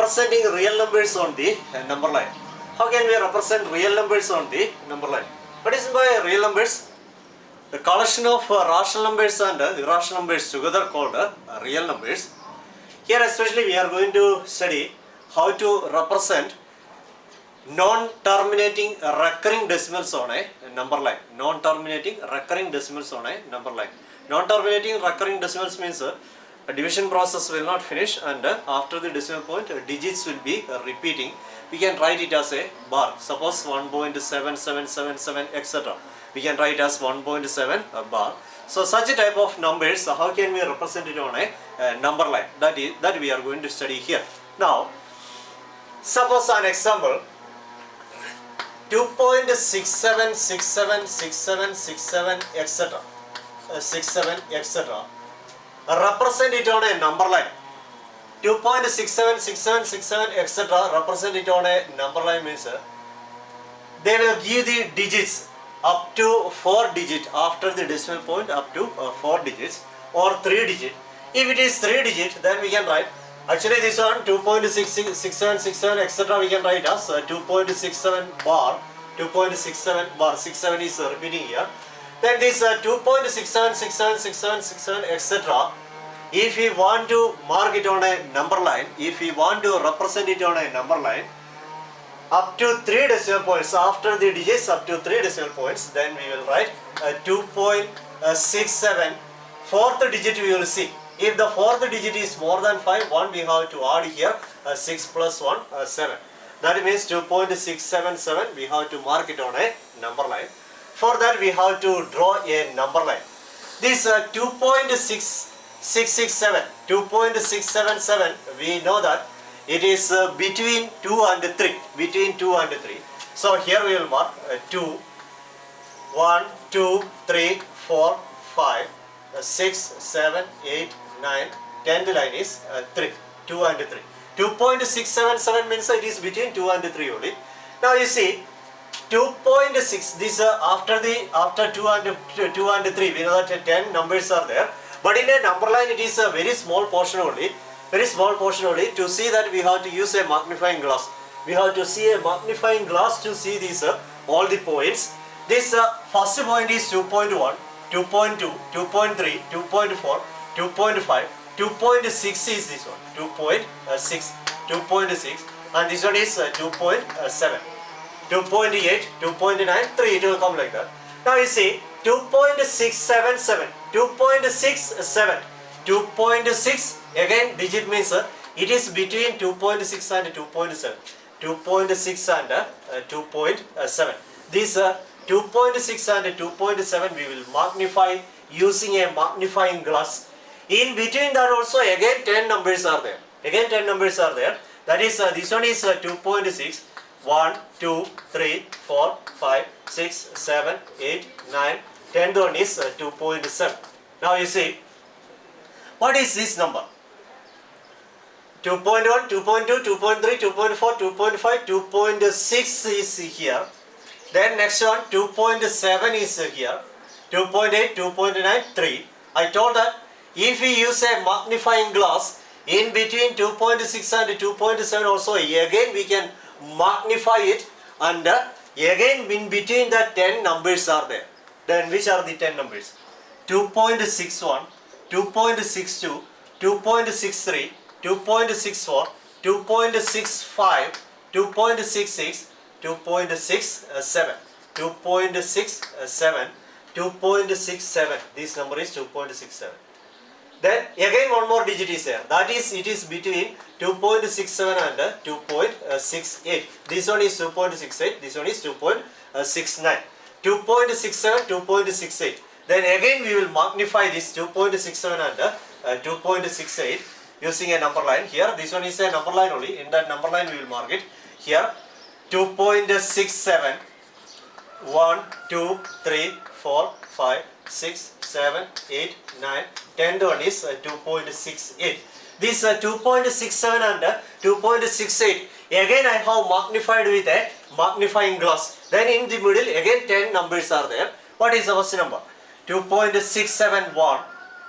representing real numbers on the number line. How can we represent real numbers on the number line? What is by real numbers? The collection of rational numbers and irrational numbers together called real numbers. Here especially we are going to study how to represent non-terminating recurring decimals on a number line. Non-terminating recurring decimals on a number line. Non-terminating recurring decimals means a division process will not finish, and after the decimal point digits will be repeating. We can write it as a bar. Suppose 1.7777 etc. We can write as 1.7 bar. So such a type of numbers, how can we represent it on a number line? That we are going to study here. Now, suppose an example 2.67676767 etc. 67 etc. Represent it on a number line. 2.676767 etc. represent it on a number line means they will give the digits up to 4 digits after the decimal point, up to 4 digits or 3 digits. If it is 3 digits, then we can write, actually this one 2.6767 etc. we can write as 2.67 bar, 2.67 bar, 67 is repeating here. Then this 2.67676767 etc. if we want to mark it on a number line, if we want to represent it on a number line, up to 3 decimal points, after the digits up to 3 decimal points, then we will write 2.67. Fourth digit we will see. If the fourth digit is more than 5, 1 we have to add here 6 plus 1, 7. That means 2.677 we have to mark it on a number line. For that we have to draw a number line. This 2.677 we know that it is between 2 and 3. Between 2 and 3. So here we will mark 2, 1, 2, 3, 4, 5, 6, 7, 8, 9, 10th line is 3. 2 and 3. 2.677 means it is between 2 and 3 only. Now you see 2.6, this after 2 and 3 we know that 10 numbers are there, but in a number line it is a very small portion only. Very small portion only. To see that we have to use a magnifying glass. We have to see a magnifying glass to see these all the points. This first point is 2.1, 2.2, 2.3, 2.4, 2.5, 2.6 is this one, 2.6, 2.6, and this one is 2.7, 2.8, 2.9, 3, it will come like that. Now you see 2.677, 2.67, 2.6, again digit means it is between 2.6 and 2.7, 2.6 and 2.7. This 2.6 and 2.7 we will magnify using a magnifying glass. In between that also again 10 numbers are there. Again 10 numbers are there. That is this one is 2.6, 1, 2, 3, 4, 5, 6, 7, 8, 9, 10th one is 2.7. Now you see, what is this number? 2.1, 2.2, 2.3, 2.4, 2.5, 2.6 is here. Then next one 2.7 is here. 2.8, 2.9, 3. I told that if we use a magnifying glass in between 2.6 and 2.7 also, again we can magnify it, and again in between the 10 numbers are there. Then which are the 10 numbers? 2.61, 2.62, 2.63, 2.64, 2.65, 2.66, 2.67, 2.67, 2.67. This number is 2.67. Then again one more digit is there. That is, it is between 2.67 and 2.68. This one is 2.68. This one is 2.69. 2.67, 2.68. Then again we will magnify this 2.67 and 2.68 using a number line. Here this one is a number line only. In that number line we will mark it. Here 2.67, 1, 2, 3, 4, 5, 6, 7, 8, 9, 10th one is 2.68. This 2.67 and 2.68 again I have magnified with a magnifying glass. Then in the middle again 10 numbers are there. What is the first number? 2.671.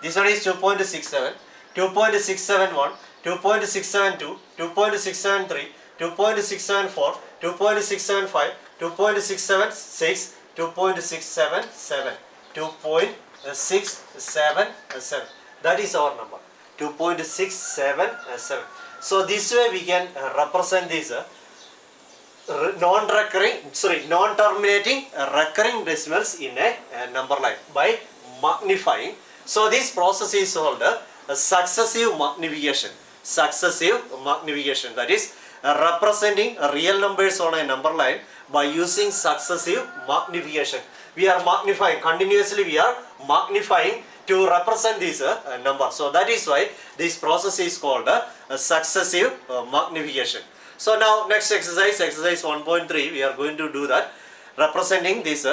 This one is 2.67. 2.671, 2.672, 2.673, 2.674, 2.675, 2.676, 2.677, 2.677. That is our number, 2.677. So this way we can represent this non-terminating recurring decimals in a number line by magnifying. So this process is called successive magnification. Successive magnification, that is representing real numbers on a number line by using successive magnification. We are magnifying continuously. We are magnifying to represent this number. So that is why this process is called successive magnification. So now next exercise, exercise 1.3, we are going to do that, representing this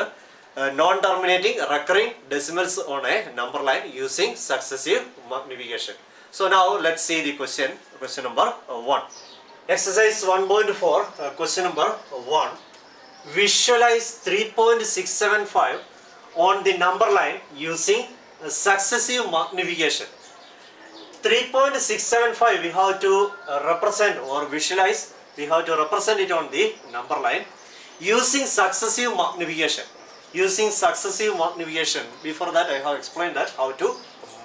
non-terminating recurring decimals on a number line using successive magnification. So now let's see the question number 1. Exercise 1.4, question number 1. Visualize 3.675 on the number line using successive magnification. 3.675 we have to represent or visualize, we have to represent it on the number line using successive magnification. Using successive magnification. Before that I have explained that how to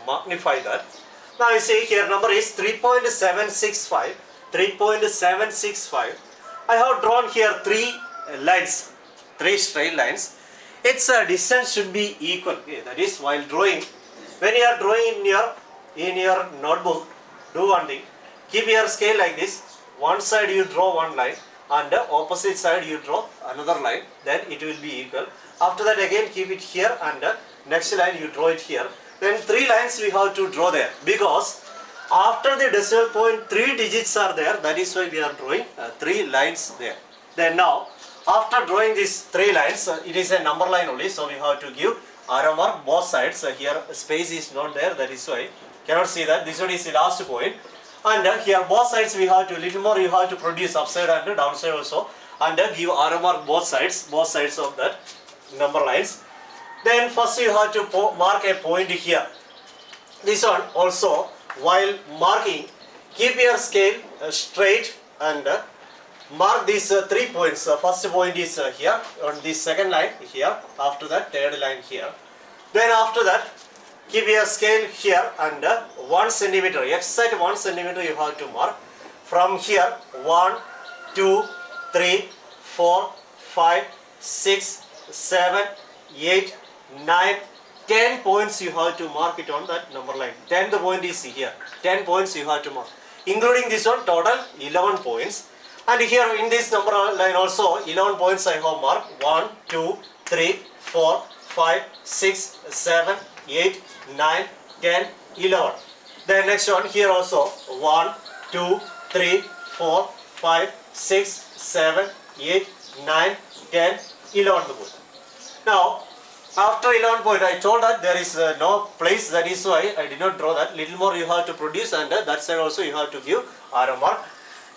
magnify that. Now you see here number is 3.765. 3.765. I have drawn here 3 lines, 3 straight lines. Its distance should be equal. Okay, that is while drawing, when you are drawing in your notebook, do one thing. Keep your scale like this. One side you draw one line and the opposite side you draw another line. Then it will be equal. After that again keep it here and the next line you draw it here. Then 3 lines we have to draw there, because after the decimal point 3 digits are there. That is why we are drawing 3 lines there. Then now after drawing these 3 lines, it is a number line only, so we have to give arrow mark both sides. Here space is not there, that is why cannot see that. This one is the last point, and here both sides we have to little more, you have to produce upside and downside also, and give arrow mark both sides of that number lines. Then first you have to mark a point here. This one also, while marking, keep your scale straight and mark these 3 points. First point is here on this second line here, after that third line here. Then after that keep your scale here and 1 centimeter, exact 1 centimeter you have to mark. From here 1, 2, 3, 4, 5, 6, 7, 8, 9, 10 points you have to mark it on that number line. 10th point is here. 10 points you have to mark. Including this one, total 11 points. And here in this number line also 11 points I have marked. 1, 2, 3, 4, 5, 6, 7, 8, 9, 10, 11. Then next one here also 1, 2, 3, 4, 5, 6, 7, 8, 9, 10, 11 point. Now after 11 point I told that there is no place, that is why I did not draw that. Little more you have to produce, and that side also you have to give arrow mark.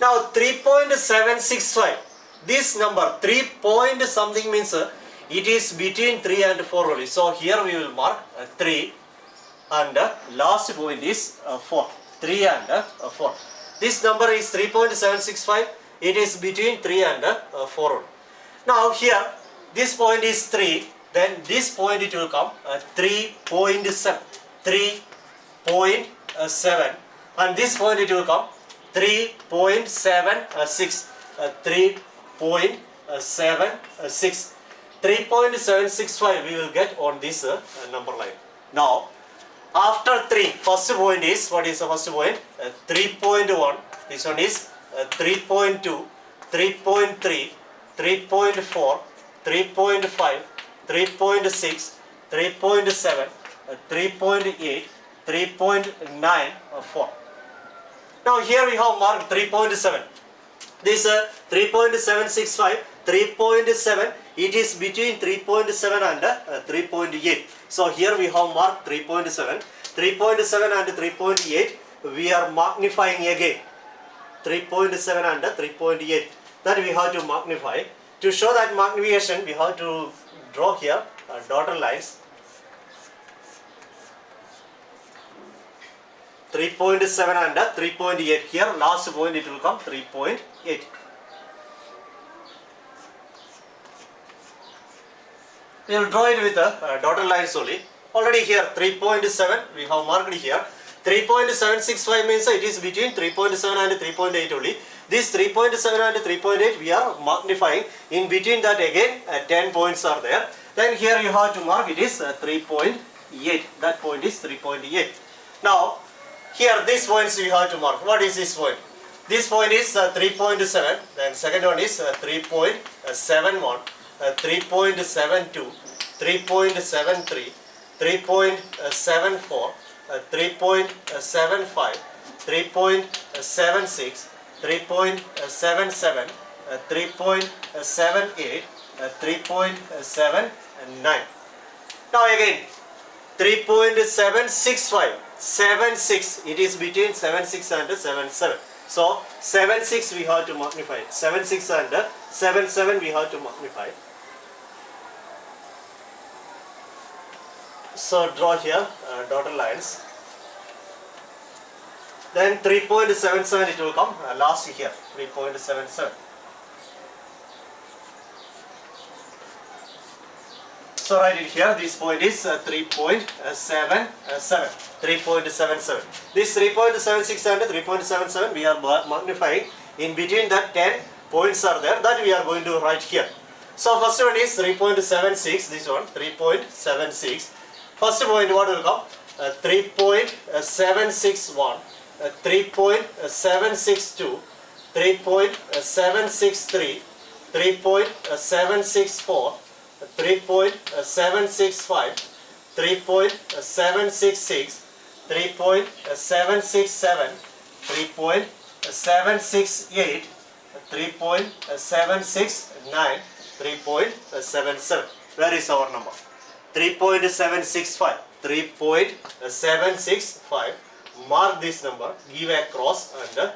Now 3.765, this number 3 point something means it is between 3 and 4 only. So here we will mark 3 and last point is 4. 3 and 4. This number is 3.765. It is between 3 and 4 only. Now here this point is 3. Then this point it will come 3.7. 3.7. And this point it will come 3.76. 3.76. 3.765 we will get on this number line. Now after 3, first point is, what is the first point? 3.1. This one is 3.2, 3.3, 3.4, 3.5, 3.6, 3.7, 3.8, 3.9, 4. Now here we have marked 3.7. This 3.765, 3.7, it is between 3.7 and 3.8. So here we have marked 3.7. 3.7 and 3.8 we are magnifying again. 3.7 and 3.8. That we have to magnify. To show that magnification we have to draw here dotted lines. 3.7 and 3.8. Here last point it will come 3.8. We will draw it with the dotted lines only. Already here 3.7 we have marked here. 3.765 means it is between 3.7 and 3.8 only. This 3.7 and 3.8 we are magnifying. In between that again 10 points are there. Then here you have to mark it is 3.8. That point is 3.8. Now here these points we have to mark. What is this point? This point is 3.7. Then second one is 3.71, 3.72, 3.73, 3.74, 3.75, 3.76, 3.77, 3.78, 3.79. Now again 3.765, 76, it is between 76 and 77. So 76 we have to magnify, 76 and 77 we have to magnify. So draw here dotted lines. Then 3.77 it will come last here, 3.77. So write it here, this point is 3.77. 3.77. This 3.76 and 3.77 we are magnifying. In between that 10 points are there, that we are going to write here. So first one is 3.76, this one 3.76. First point what will come? 3.761, 3.762, 3.763, 3.764, 3.765, 3.766, 3.767, 3.768, 3.769, 3.77. Where is our number? 3.765. 3.765. Mark this number, give a cross and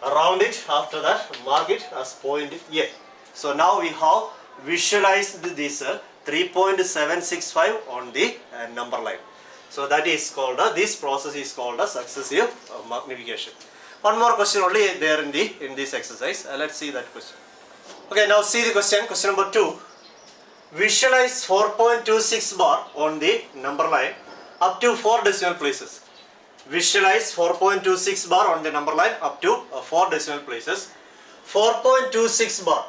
round it. After that, mark it as point A. So now we have visualized this 3.765 on the number line. So that is called, this process is called a successive magnification. One more question only there in this exercise. Let's see that question. Okay, now see the question. Question number 2. Visualize 4.26 bar on the number line up to 4 decimal places. Visualize 4.26 bar on the number line up to 4 decimal places. 4.26 bar.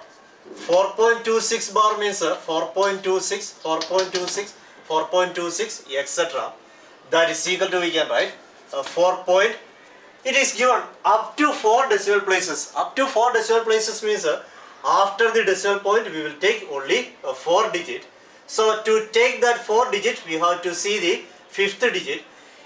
4.26 bar means 4.26, 4.26, 4.26, etc. That is equal to, we can write 4. It is given up to 4 decimal places. Up to 4 decimal places means after the decimal point we will take only 4 digit. So to take that 4 digit we have to see the 5th digit.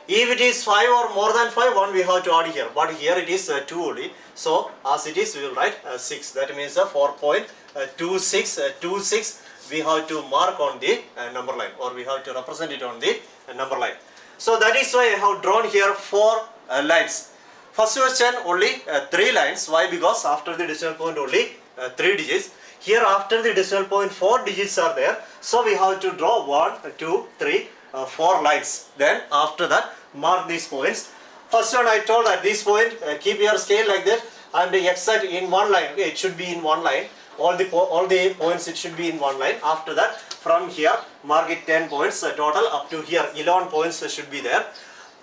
If it is 5 or more than 5, 1 we have to add here. But here it is 2 only. So as it is we will write 6. That means 4.26 we have to mark on the number line, or we have to represent it on the number line. So that is why I have drawn here 4 lines. First question only 3 lines. Why? Because after the decimal point only 3 digits. Here after the decimal point 4 digits are there. So we have to draw 1, 2, 3, 4 lines. Then after that mark these points. First one I told that this point keep your scale like that and exact in one line. Okay, it should be in one line. All the points it should be in one line. After that from here mark it 10 points total up to here 11 points should be there.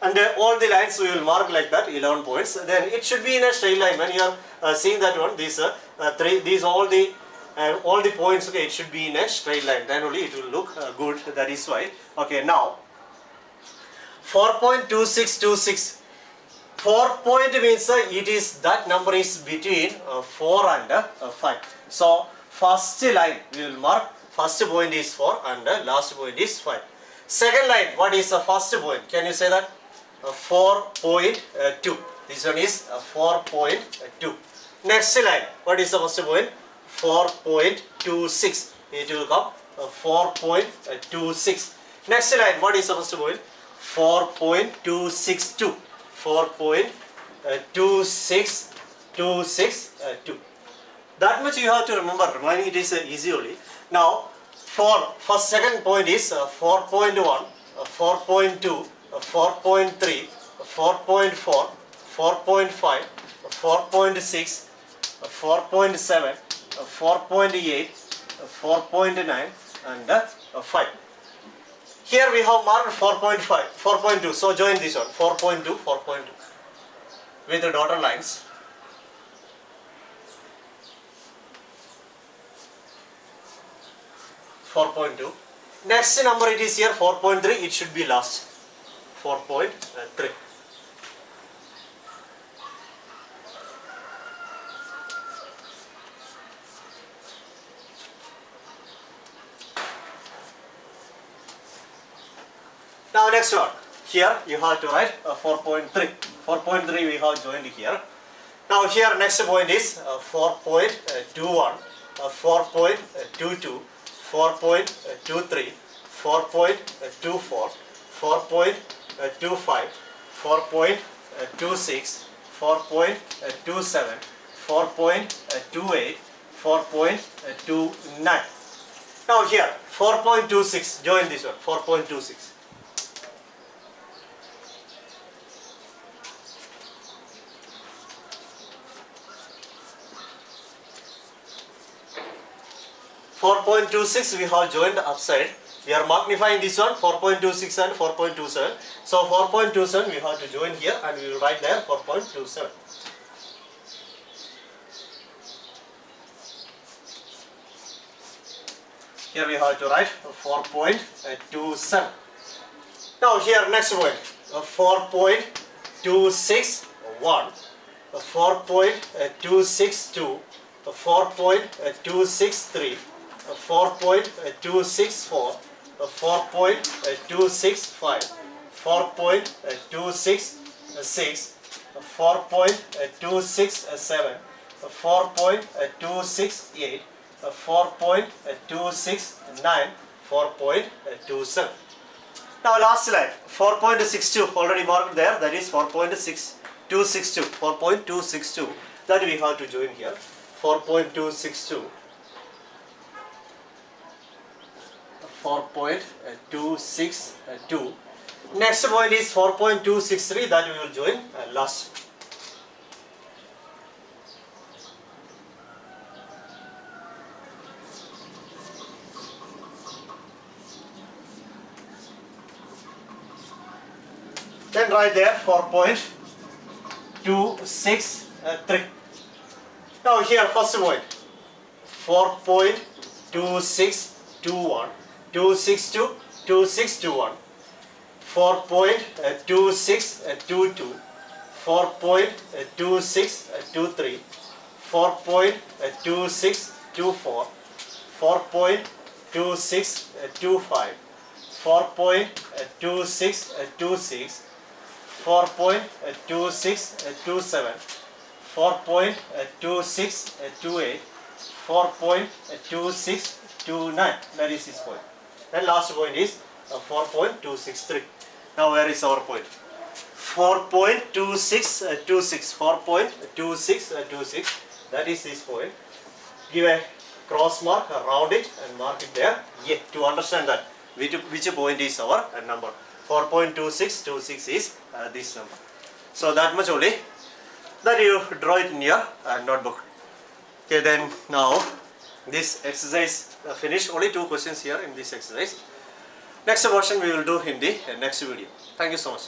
And all the lines we will mark like that 11 points. Then it should be in a straight line. When you are seeing that one, these all the points, okay, it should be in a straight line. Then only it will look good. That is why. Okay, now 4.2626. 4 point means it is that number is between 4 and 5. So first line we will mark. First point is 4 and last point is 5. Second line, what is the first point? Can you say that? 4.2. This one is 4.2. Next line, what is the first point? 4.26. It will come 4.26. Next line, what is the first point? 4.262. 4.26262. That much you have to remember. Reminding it is easy only. Now, first second point is 4.1, 4.2, 4.3, 4.4, 4.5, 4.6, 4.7, 4.8, 4.9 and 5. Here we have marked 4.5, 4.2. So join this one, 4.2, 4.2 with the dotted lines. Next number it is here 4.3, it should be last. 4.3. Now next one, here you have to write 4.3. 4.3 we have joined here. Now here next point is 4.21, 4.22, 4.23, 4.24, 4.25, 4.26, 4.27, 4.28, 4.29. Now here 4.26, join this one, 4.26. 4.26 we have joined upside. We are magnifying this one 4.26 and 4.27. So 4.27 we have to join here and we will write there 4.27. Here we have to write 4.27. Now here next point 4.261, 4.262, 4.263, 4.264, 4.265, 4.266, 4.267, 4.268, 4.269, 4.27. Now last line 4.62 already marked there, that is 4.6262, 4.262 that we have to join here. 4.262, 4.262. Next point is 4.263 that we will join last. Then write there 4.263. Now here first point 4.2621, 262, 2621, 4.2622, 4.2623, 4.2624, 4.2625, 4.2626, 4.2627, 4.2628, 4.2629, that is this point. And last point is 4.263. Now where is our point? 4.2626, 4.2626, that is this point. Give a cross mark around it and mark it there, yeah, to understand that which point is our number. 4.2626 is this number. So that much only, that you draw it in your notebook. Okay, then now this exercise finished. Only 2 questions here in this exercise. Next version we will do in the next video. Thank you so much.